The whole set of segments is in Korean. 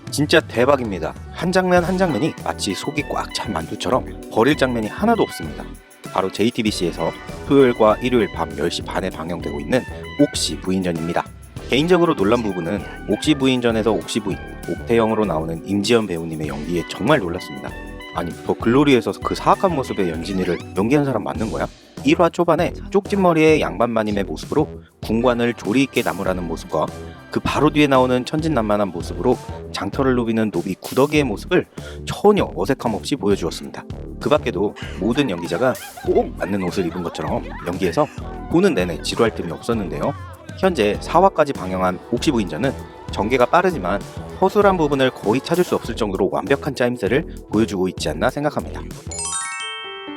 진짜 대박입니다. 한 장면 한 장면이 마치 속이 꽉 찬 만두처럼 버릴 장면이 하나도 없습니다. 바로 JTBC에서 토요일과 일요일 밤 10시 반에 방영되고 있는 옥시 부인전입니다. 개인적으로 놀란 부분은 옥시 부인전에서 옥시 부인 옥태영으로 나오는 임지연 배우님의 연기에 정말 놀랐습니다. 아니, 더 글로리에서 그 사악한 모습의 연진이를 연기한 사람 맞는 거야? 1화 초반에 쪽진 머리의 양반마님의 모습으로 군관을 조리 있게 나무라는 모습과 그 바로 뒤에 나오는 천진난만한 모습으로 장터를 누비는 노비 구더기의 모습을 전혀 어색함 없이 보여주었습니다. 그 밖에도 모든 연기자가 꼭 맞는 옷을 입은 것처럼 연기해서 보는 내내 지루할 틈이 없었는데요. 현재 4화까지 방영한 옥시 부인전은 전개가 빠르지만 허술한 부분을 거의 찾을 수 없을 정도로 완벽한 짜임새를 보여주고 있지 않나 생각합니다.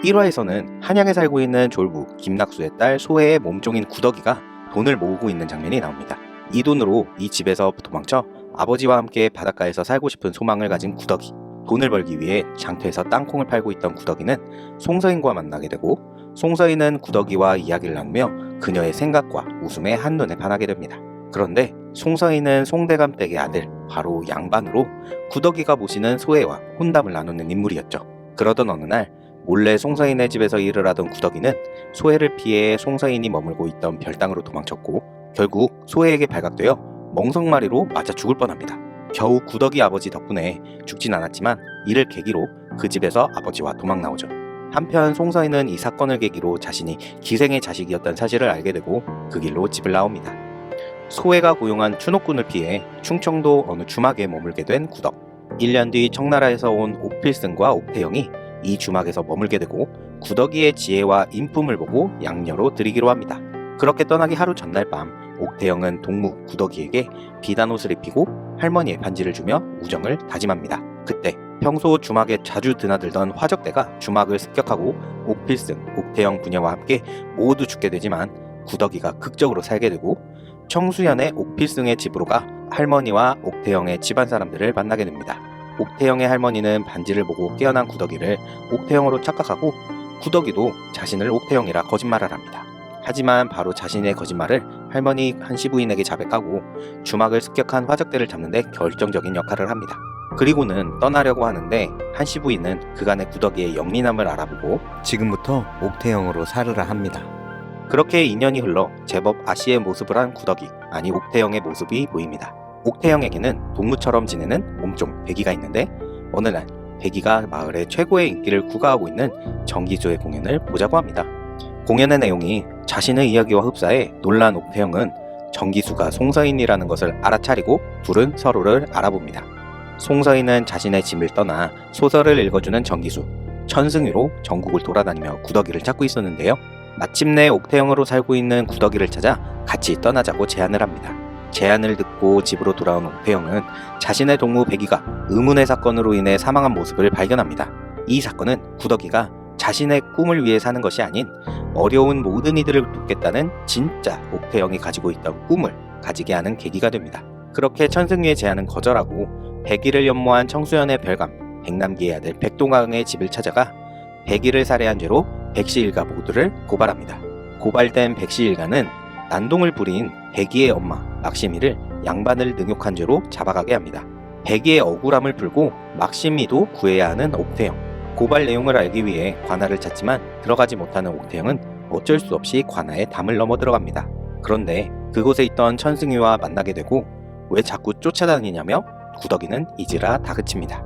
1화에서는 한양에 살고 있는 졸부 김낙수의 딸 소혜의 몸종인 구더기가 돈을 모으고 있는 장면이 나옵니다. 이 돈으로 이 집에서 도망쳐 아버지와 함께 바닷가에서 살고 싶은 소망을 가진 구더기. 돈을 벌기 위해 장터에서 땅콩을 팔고 있던 구더기는 송서인과 만나게 되고 송서인은 구더기와 이야기를 나누며 그녀의 생각과 웃음에 한눈에 반하게 됩니다. 그런데 송서인은 송대감 댁의 아들, 바로 양반으로 구더기가 모시는 소혜와 혼담을 나누는 인물이었죠. 그러던 어느 날 몰래 송서인의 집에서 일을 하던 구더기는 소혜를 피해 송서인이 머물고 있던 별당으로 도망쳤고 결국 소혜에게 발각되어 멍석마리로 맞아 죽을 뻔합니다. 겨우 구더기 아버지 덕분에 죽진 않았지만 이를 계기로 그 집에서 아버지와 도망 나오죠. 한편 송서인은 이 사건을 계기로 자신이 기생의 자식이었다는 사실을 알게 되고 그 길로 집을 나옵니다. 소혜가 고용한 추노꾼을 피해 충청도 어느 주막에 머물게 된 구덕. 1년 뒤 청나라에서 온 옥필승과 옥태영이 이 주막에서 머물게 되고 구더기의 지혜와 인품을 보고 양녀로 들이기로 합니다. 그렇게 떠나기 하루 전날 밤 옥태영은 동무 구더기에게 비단 옷을 입히고 할머니의 반지를 주며 우정을 다짐합니다. 그때 평소 주막에 자주 드나들던 화적대가 주막을 습격하고 옥필승, 옥태영 부녀와 함께 모두 죽게 되지만 구더기가 극적으로 살게 되고 청수연의 옥필승의 집으로 가 할머니와 옥태영의 집안 사람들을 만나게 됩니다. 옥태영의 할머니는 반지를 보고 깨어난 구더기를 옥태영으로 착각하고 구더기도 자신을 옥태영이라 거짓말을 합니다. 하지만 바로 자신의 거짓말을 할머니 한시부인에게 자백하고 주막을 습격한 화적대를 잡는데 결정적인 역할을 합니다. 그리고는 떠나려고 하는데 한시부인은 그간의 구더기의 영리남을 알아보고 지금부터 옥태영으로 살으라 합니다. 그렇게 2년이 흘러 제법 아씨의 모습을 한 구더기, 아니 옥태영의 모습이 보입니다. 옥태영에게는 동무처럼 지내는 몸종 백이가 있는데 어느 날 백이가 마을의 최고의 인기를 구가하고 있는 정기수의 공연을 보자고 합니다. 공연의 내용이 자신의 이야기와 흡사해 놀란 옥태영은 정기수가 송서인이라는 것을 알아차리고 둘은 서로를 알아봅니다. 송서인은 자신의 짐을 떠나 소설을 읽어주는 정기수, 천승위로 전국을 돌아다니며 구더기를 찾고 있었는데요. 마침내 옥태영으로 살고 있는 구더기를 찾아 같이 떠나자고 제안을 합니다. 제안을 듣고 집으로 돌아온 옥태영은 자신의 동무 백이가 의문의 사건으로 인해 사망한 모습을 발견합니다. 이 사건은 구더기가 자신의 꿈을 위해 사는 것이 아닌 어려운 모든 이들을 돕겠다는 진짜 옥태영이 가지고 있던 꿈을 가지게 하는 계기가 됩니다. 그렇게 천승위의 제안은 거절하고 백이를 연모한 청수연의 별감 백남기의 아들 백동강의 집을 찾아가 백이를 살해한 죄로 백시일가 모두를 고발합니다. 고발된 백시일가는 난동을 부린 백이의 엄마 막시미를 양반을 능욕한 죄로 잡아가게 합니다. 백이의 억울함을 풀고 막시미도 구해야 하는 옥태영. 고발 내용을 알기 위해 관아를 찾지만 들어가지 못하는 옥태영은 어쩔 수 없이 관아에 담을 넘어 들어갑니다. 그런데 그곳에 있던 천승위와 만나게 되고 왜 자꾸 쫓아다니냐며 구더기는 이지라 다그칩니다.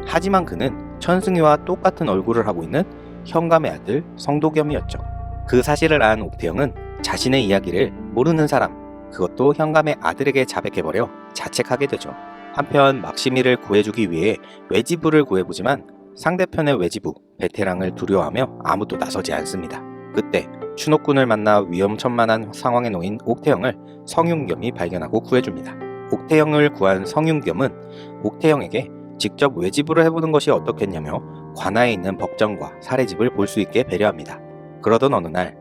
하지만 그는 천승위와 똑같은 얼굴을 하고 있는 현감의 아들 성도겸이었죠. 그 사실을 안 옥태영은 자신의 이야기를 모르는 사람, 그것도 현감의 아들에게 자백해버려 자책하게 되죠. 한편 막시미를 구해주기 위해 외지부를 구해보지만 상대편의 외지부 베테랑을 두려워하며 아무도 나서지 않습니다. 그때 추노꾼을 만나 위험천만한 상황에 놓인 옥태영을 성윤겸이 발견하고 구해줍니다. 옥태영을 구한 성윤겸은 옥태영에게 직접 외지부를 해보는 것이 어떻겠냐며 관아에 있는 법정과 사례집을 볼 수 있게 배려합니다. 그러던 어느 날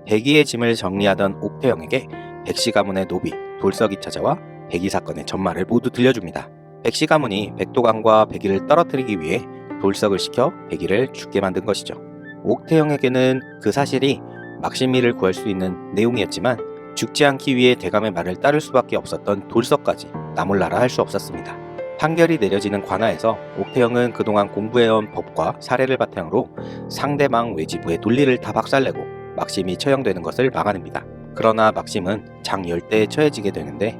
백이의 짐을 정리하던 옥태영에게 백씨 가문의 노비 돌석이 찾아와 백이 사건의 전말을 모두 들려줍니다. 백씨 가문이 백도강과 백이를 떨어뜨리기 위해 돌석을 시켜 백이를 죽게 만든 것이죠. 옥태영에게는 그 사실이 막시미를 구할 수 있는 내용이었지만 죽지 않기 위해 대감의 말을 따를 수밖에 없었던 돌석까지 나몰라라 할 수 없었습니다. 판결이 내려지는 관하에서 옥태영은 그동안 공부해온 법과 사례를 바탕으로 상대방 외지부의 논리를 다 박살내고 막심이 처형되는 것을 막아냅니다. 그러나 막심은 장열대에 처해지게 되는데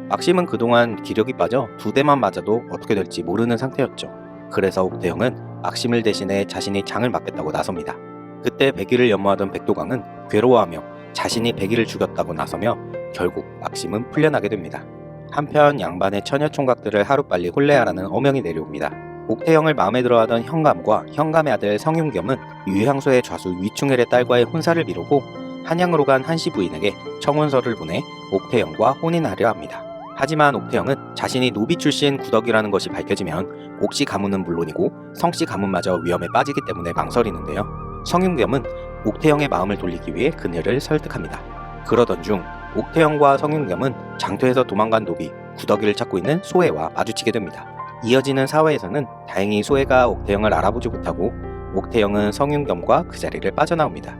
막심은 그동안 기력이 빠져 2대만 맞아도 어떻게 될지 모르는 상태였죠. 그래서 옥태영은 막심을 대신해 자신이 장을 맞겠다고 나섭니다. 그때 백의를 연모하던 백도강은 괴로워하며 자신이 백의를 죽였다고 나서며 결국 막심은 풀려나게 됩니다. 한편 양반의 처녀 총각들을 하루빨리 혼례하라는 어명이 내려옵니다. 옥태영을 마음에 들어하던 현감과 현감의 아들 성윤겸은 유향소의 좌수 위충엘의 딸과의 혼사를 미루고 한양으로 간 한씨 부인에게 청혼서를 보내 옥태영과 혼인하려 합니다. 하지만 옥태영은 자신이 노비 출신 구덕이라는 것이 밝혀지면 옥씨 가문은 물론이고 성씨 가문마저 위험에 빠지기 때문에 망설이는데요. 성윤겸은 옥태영의 마음을 돌리기 위해 그녀를 설득합니다. 그러던 중 옥태영과 성윤겸은 장터에서 도망간 노비 구덕이를 찾고 있는 소혜와 마주치게 됩니다. 이어지는 사회에서는 다행히 소혜가 옥태영을 알아보지 못하고 옥태영은 성윤겸과 그 자리를 빠져나옵니다.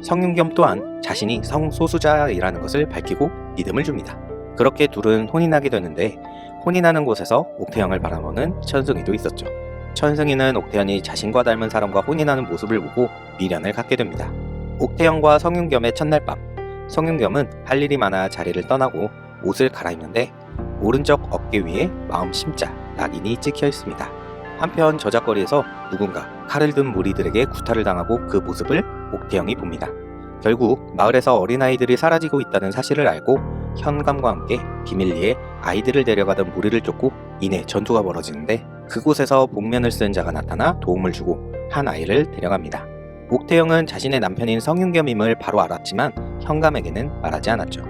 성윤겸 또한 자신이 성소수자이라는 것을 밝히고 믿음을 줍니다. 그렇게 둘은 혼인하게 되는데 혼인하는 곳에서 옥태영을 바라보는 천승이도 있었죠. 천승이는 옥태영이 자신과 닮은 사람과 혼인하는 모습을 보고 미련을 갖게 됩니다. 옥태영과 성윤겸의 첫날 밤, 성윤겸은 할 일이 많아 자리를 떠나고 옷을 갈아입는데 오른쪽 어깨 위에 마음 심자 낙인이 찍혀 있습니다. 한편 저작거리에서 누군가 칼을 든 무리들에게 구타를 당하고 그 모습을 옥태영이 봅니다. 결국 마을에서 어린아이들이 사라지고 있다는 사실을 알고 현감과 함께 비밀리에 아이들을 데려가던 무리를 쫓고 이내 전투가 벌어지는데 그곳에서 복면을 쓴 자가 나타나 도움을 주고 한 아이를 데려갑니다. 옥태영은 자신의 남편인 성윤겸임을 바로 알았지만 현감에게는 말하지 않았죠.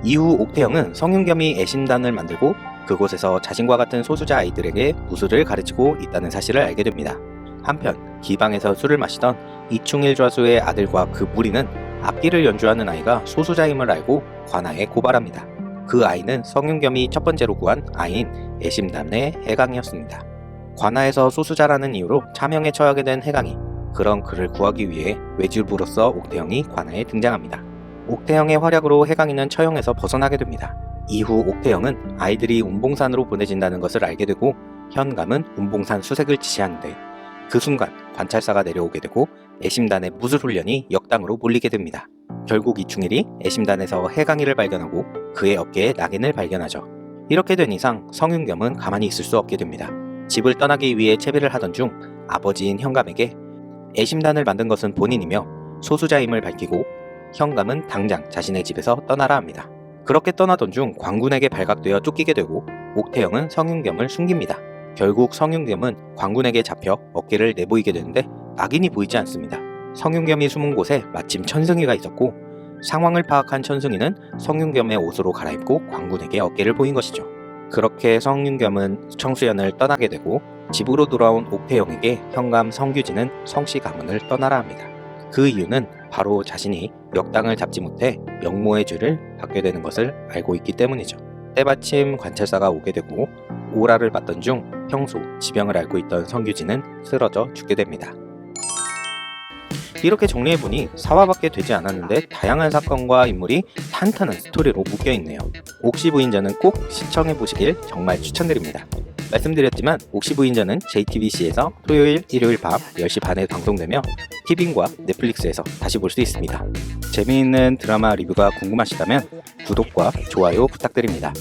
이후 옥태영은 성윤겸이 애심단을 만들고 그곳에서 자신과 같은 소수자 아이들에게 무술을 가르치고 있다는 사실을 알게 됩니다. 한편 기방에서 술을 마시던 이충일 좌수의 아들과 그 무리는 악기를 연주하는 아이가 소수자임을 알고 관아에 고발합니다. 그 아이는 성윤겸이 첫 번째로 구한 아이인 애심단의 해강이었습니다. 관아에서 소수자라는 이유로 차명에 처하게 된 해강이 그런 그를 구하기 위해 외주부로서 옥태영이 관아에 등장합니다. 옥태영의 활약으로 해강이는 처형에서 벗어나게 됩니다. 이후 옥태영은 아이들이 운봉산으로 보내진다는 것을 알게 되고 현감은 운봉산 수색을 지시하는데 그 순간 관찰사가 내려오게 되고 애심단의 무술훈련이 역당으로 몰리게 됩니다. 결국 이충일이 애심단에서 해강이를 발견하고 그의 어깨에 낙인을 발견하죠. 이렇게 된 이상 성윤겸은 가만히 있을 수 없게 됩니다. 집을 떠나기 위해 채비를 하던 중 아버지인 현감에게 애심단을 만든 것은 본인이며 소수자임을 밝히고 현감은 당장 자신의 집에서 떠나라 합니다. 그렇게 떠나던 중 광군에게 발각되어 쫓기게 되고 옥태영은 성윤겸을 숨깁니다. 결국 성윤겸은 광군에게 잡혀 어깨를 내보이게 되는데 낙인이 보이지 않습니다. 성윤겸이 숨은 곳에 마침 천승이가 있었고 상황을 파악한 천승이는 성윤겸의 옷으로 갈아입고 광군에게 어깨를 보인 것이죠. 그렇게 성윤겸은 청수연을 떠나게 되고 집으로 돌아온 옥태영에게 현감 성규진은 성씨 가문을 떠나라 합니다. 그 이유는 바로 자신이 역당을 잡지 못해 영모의 죄를 받게 되는 것을 알고 있기 때문이죠. 때마침 관찰사가 오게 되고 오라를 받던 중 평소 지병을 앓고 있던 성규진은 쓰러져 죽게 됩니다. 이렇게 정리해보니 4화밖에 되지 않았는데 다양한 사건과 인물이 탄탄한 스토리로 묶여있네요. 옥시 부인전은 꼭 시청해보시길 정말 추천드립니다. 말씀드렸지만 옥시 부인전은 JTBC에서 토요일, 일요일 밤 10시 반에 방송되며 티빙과 넷플릭스에서 다시 볼 수 있습니다. 재미있는 드라마 리뷰가 궁금하시다면 구독과 좋아요 부탁드립니다.